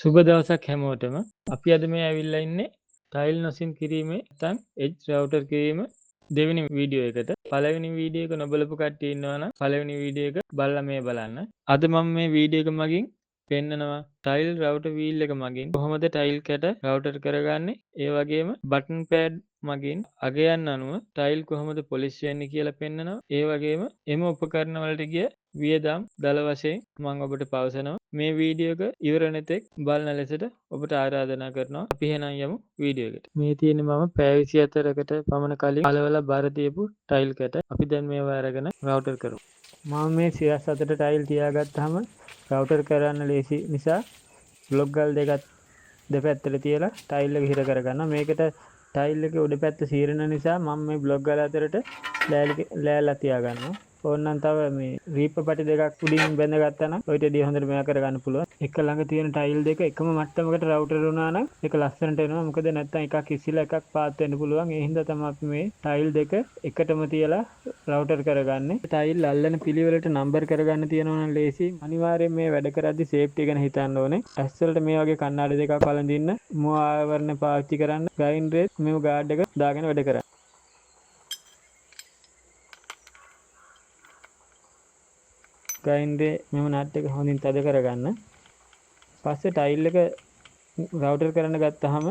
සුබ දවසක් හැමෝටම. අපි අද මේ ඇවිල්ලා ඉන්නේ ටයිල් නොසින් කිරීමේ නැත්නම් එජ් රවුටර් කිරීම දෙවෙනි වීඩියෝ එකට. පළවෙනි වීඩියෝ එක නොබලපු කට්ටිය ඉන්නවා නම් පළවෙනි වීඩියෝ එක බලලා මේ බලන්න. අද මම මේ වීඩියෝ එක මගින් පෙන්නනවා ටයිල් රවුටර් වීල් එක මගින් කොහොමද ටයිල් කැට රවුටර් කරගන්නේ. ඒ වගේම බටන් පෑඩ් මගින් අගයන් අනුව ටයිල් කොහොමද පොලිෂ් වෙන්නේ කියලා පෙන්නනවා. ඒ වගේම එම උපකරණ වලට ගිය වියදම් දල වශයෙන් මම ඔබට පවසනවා. මේ වීඩියෝ එක ඉවර වෙනතෙක් බලන ලෙසට ඔබට ආරාධනා කරනවා. අපි එහෙනම් යමු වීඩියෝ එකට. මේ තියෙන්නේ මම පැය 24කට පමණ කලින් අලවලා බාර දීපු ටයිල් කැට. අපි දැන් මේවා අරගෙන රවුටර් කරමු. මම මේ 37ට ටයිල් තියාගත්තාම රවුටර් කරන්න ලේසි නිසා බ්ලොක් ගල් දෙකක් දෙපැත්තට තියලා ටයිල් එක හිර කරගන්නවා. මේකට ටයිල් එකේ උඩ පැත්ත සීරන නිසා මම මේ බ්ලොක් ගල අතරට ලෑල්ලා තියාගන්නවා. ඕනනම් තව මේ රීප පටි දෙකක් උඩින් බැඳගත්තා නම් ඔයිට දී හොඳට මෙයා කරගන්න පුළුවන්. එක ළඟ තියෙන ටයිල් දෙක එකම මට්ටමකට රවුටර් වුණා නම් ඒක ලස්සනට එනවා. මොකද නැත්තම් එකක් ඉස්සිලා එකක් පාත් වෙන්න පුළුවන්. ඒ හින්දා තමයි අපි මේ ටයිල් දෙක එකටම තියලා රවුටර් කරගන්නේ. ටයිල් අල්ලන පිළිවෙලට නම්බර් කරගන්න තියෙනවා නම් ලේසි. අනිවාර්යයෙන් මේ වැඩ කරද්දි සේෆ්ටි ගැන හිතන්න ඕනේ. ඇස් වලට මේ වගේ කණ්ණාඩි දෙකක් වළඳින්න මුව ආවරණ පාවිච්චි කරන්න. ග්‍රයින්ඩ් රේස් මේ ගාඩ් එක දාගෙන වැඩ කරන්න. ග්‍රයින්ඩේ මෙම නට් එක හොඳින් තද කරගන්න. පස්සේ ටයිල් එක රවුටර් කරන්න ගත්තාම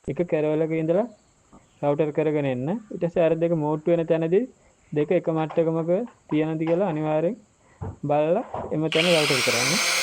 එක කැරවලක ඉඳලා රවුටර් කරගෙන එන්න. ඊට පස්සේ අර දෙක මෝට්ටු වෙන තැනදී දෙක එක මට්ටමක තියනද කියලා අනිවාර්යෙන් බලලා එම තැන රවුටර් කරන්න.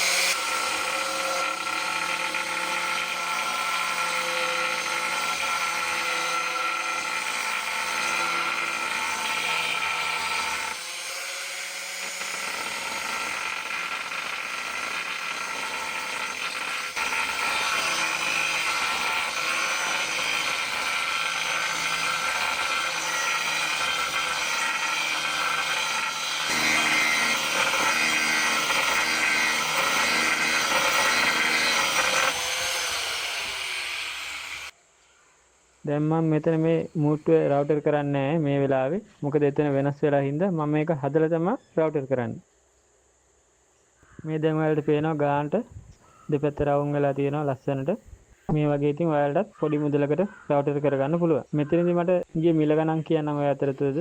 දැන් මම මෙතන මේ මූට්ටුව රවුටර් කරන්නේ නැහැ මේ වෙලාවේ. මොකද එතන වෙනස් වෙලා හින්දා මම මේක හදලා තමයි රවුටර් කරන්නේ. මේ දැන් ඔයාලට පේනවා ගානට දෙපැත්ත රවුම් වෙලා තියෙනවා ලස්සනට. මේ වගේ ඉතින් ඔයාලටත් පොඩි මුදලකට රවුටර් කරගන්න පුළුවන්. මෙතනදී මට ගිය මිල ගණන් කියන්නම් ඔය අතරතුරද.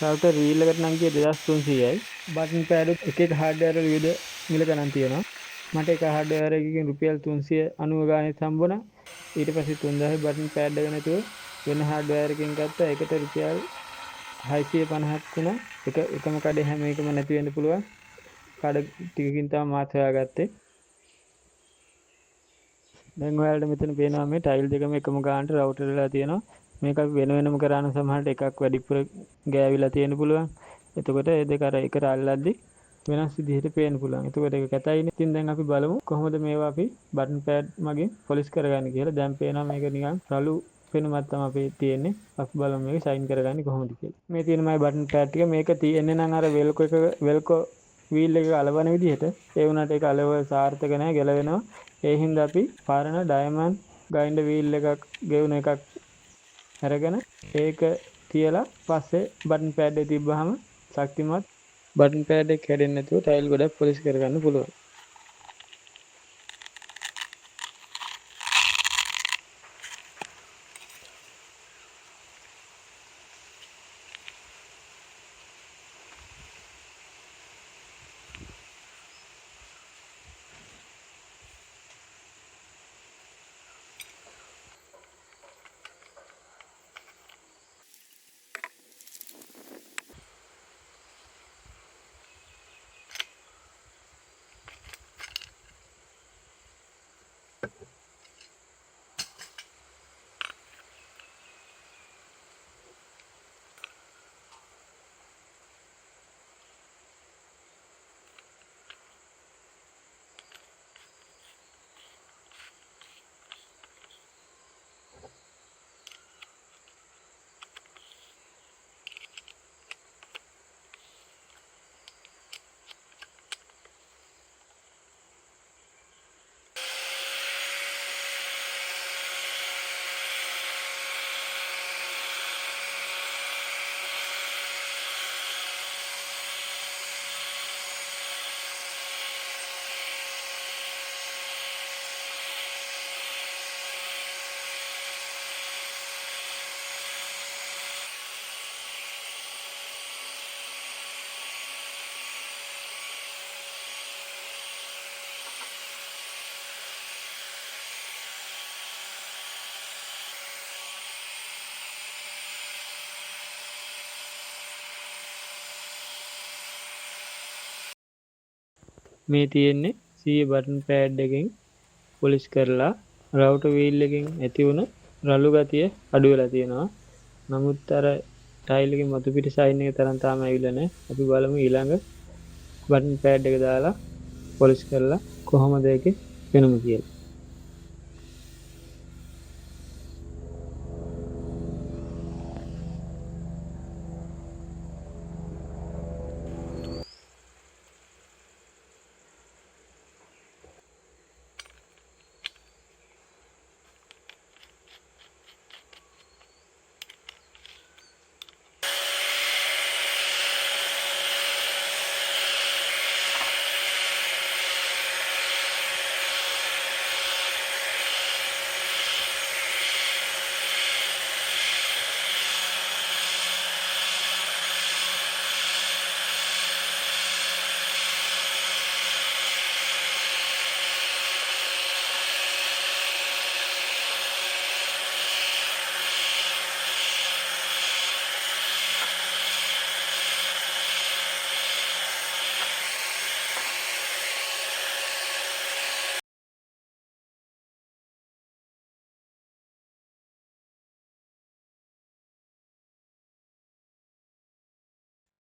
රවුටර් වීල් එකට නම් ගියේ 2300යි. බටන් පෑඩ් එක එක හાર્ඩ්වෙයාර් වල විවිධ මිල ගණන් තියෙනවා. මට එක හાર્ඩ්වෙයාර් එකකින් රුපියල් 390 ගානේ හම්බුණා. ඊට පස්සේ 3000 බටන් පෑඩ් එක නැතුව වෙන හાર્ඩ්වෙයාර් එකකින් ගත්තා. ඒකට රුපියල් 650ක් වුණා. එකම කඩේ හැම එකම නැති වෙන්න පුළුවන්. කඩ ටිකකින් තමයි මාත් හොයාගත්තේ. දැන් ඔයාලට මෙතන පේනවා මේ ටයිල් දෙකම එකම ගානට රවුටර් වෙලා තියෙනවා. මේක වෙන වෙනම කරාන සමහරට එකක් වැඩිපුර ගෑවිලා තියෙන්න පුළුවන්. එතකොට මේ දෙක අර එකට අල්ලද්දි වෙනස් විදිහට පේන්න පුළුවන්. එතකොට ඒක කැතයිනේ. ඉතින් දැන් අපි බලමු කොහොමද මේවා අපි බටන් පෑඩ් මගින් පොලිෂ් කරගන්නේ කියලා. දැන් පේනවා මේක නිකන් රළු පෙනුමක් තමයි අපේ තියෙන්නේ. අපි බලමු මේක ෂයින් කරගන්නේ කොහොමද කියලා. මේ තියෙන මගේ බටන් පෑඩ් ටික මේක තියෙන්නේ නම් අර වෙල්කෝ වීල් එක අලවන විදිහට. ඒ වුණාට ඒක අලව සාර්ථක නැහැ, ගැලවෙනවා. ඒ හින්දා අපි පාරණ ඩයමන්ඩ් ග්‍රයින්ඩර් වීල් එකක් ගෙවුන එකක් අරගෙන ඒක තියලා පස්සේ බටන් පෑඩ් එක තිබ්බහම ශක්තිමත් බටන් පෑඩ් එක කැඩෙන්නේ නැතුව ටයිල් ගොඩක් පොලිෂ් කරගන්න පුළුවන්. මේ තියෙන්නේ C බටන් පෑඩ් එකෙන් පොලිෂ් කරලා රවුටර් වීල් එකෙන් ඇති වුණ රළු ගතිය අඩු වෙලා තියෙනවා. නමුත් අර ටයිල් එකේ මතු පිට ෂයින් එක තරම් තාම ඇවිල්ලා නැහැ. අපි බලමු ඊළඟ බටන් පෑඩ් එක දාලා පොලිෂ් කරලා කොහොමද ඒකේ පෙනුම කියලා.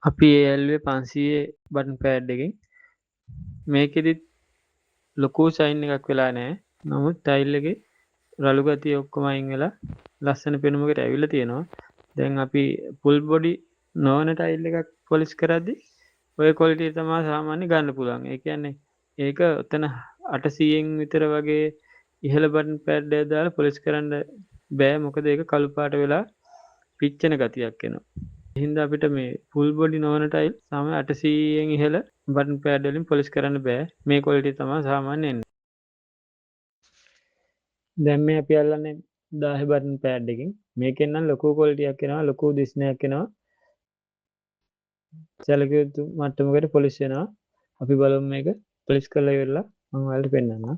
අපි ඒ ඇල්ලුවේ 500 බටන් පෑඩ් එකෙන්. මේකෙදිත් ලොකු ෂයින් එකක් වෙලා නැහැ. නමුත් ටයිල් එකේ රළු ගතිය ඔක්කොම අයින් වෙලා ලස්සන පෙනුමකට ඇවිල්ලා තියෙනවා. දැන් අපි ෆුල් බොඩි නොවන ටයිල් එකක් පොලිෂ් කරද්දි ඔය ක්වොලිටි එක තමයි සාමාන්‍ය ගන්න පුළුවන්. ඒ කියන්නේ ඒක ඔතන 800න් විතර වගේ ඉහළ බටන් පෑඩ් එක දාලා පොලිෂ් කරන්න බෑ. මොකද ඒක කළු පාට වෙලා පිච්චෙන ගතියක් එනවා. ඒ හින්දා අපිට මේ ෆුල් බොඩි නොවන ටයිල් සාමාන්‍ය 800න් ඉහළ බටන් පෑඩ් වලින් පොලිෂ් කරන්න බෑ. මේ ක්වොලිටි තමයි සාමාන්‍ය එන්නේ. දැන් මේ අපි අල්ලන්නේ 10 බටන් පෑඩ් එකකින්. මේකෙන් නම් ලොකු ක්වොලිටියක් එනවා, ලොකු දිස්නයක් එනවා. සැලකිය යුතු මට්ටමකට පොලිෂ් වෙනවා. අපි බලමු මේක පොලිෂ් කරලා ඉවරලා මම ඔයාලට පෙන්නන්නම්.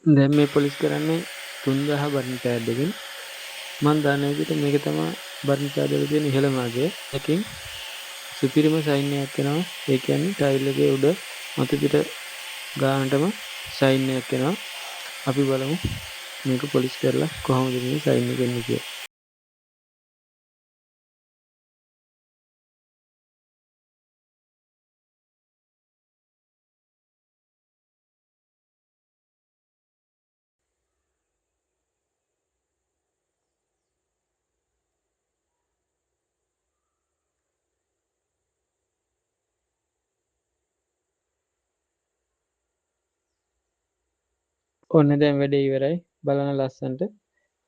දැන් මේ පොලිෂ් කරන්නේ 3000 බටන් පෑඩ් එකකින්. මම දන්න විදිහට මේක තමයි බටන් පෑඩ් වල තියෙන ඉහළම අගය. එකකින් සුපිරිම ෂයින් එකක් එනවා. ඒ කියන්නේ ටයිල් එකේ උඩ මතු පිට ගානටම ෂයින් එකක් එනවා. අපි බලමු මේක පොලිෂ් කරලා කොහොමද මේ ෂයින් එක එන්නේ කියලා. ඔන්න දැන් වැඩේ ඉවරයි. බලන්න ලස්සනට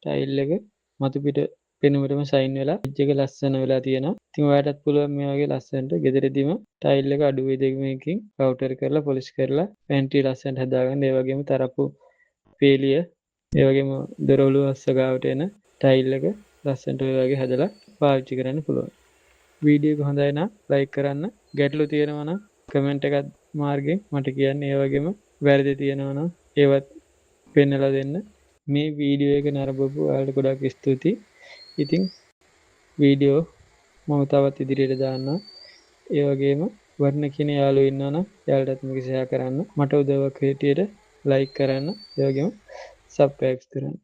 ටයිල් එක මතු පිට පෙනුමටම ෂයින් වෙලා එජ් එක ලස්සන වෙලා තියෙනවා. ඉතින් ඔයාලටත් පුළුවන් මේ වගේ ලස්සනට ගෙදරදීම ටයිල් එක අඩු වේදමකින් රවුටර් කරලා පොලිෂ් කරලා පැන්ට්‍රි ලස්සනට හදාගන්න. ඒ වගේම තරප්පු පේලිය ඒ වගේම දොරවලු අස්ස ගාවට එන ටයිල් එක ලස්සනට ඔය වගේ හදලා පාවිච්චි කරන්න පුළුවන්. වීඩියෝ එක හොඳයි නම් ලයික් කරන්න. ගැටලු තියෙනවා නම් කමෙන්ට් එකක් මාර්ගයෙන් මට කියන්න. ඒ වගේම වැරදි තියෙනවා නම් ඒවත් පෙන්නලා දෙන්න. මේ වීඩියෝ එක නරඹපු ඔයාලට ගොඩක් ස්තුතියි. ඉතින් වීඩියෝ මම තවත් ඉදිරියට දාන්නම්. ඒ වගේම වර්ණ කියන යාළුවෝ ඉන්නවා නම් එයාලටත් මේක ෂෙයා කරන්න. මට උදව්වක් හැටියට ලයික් කරන්න. ඒ වගේම සබ්ස්ක්‍රයිබ් කරන්න.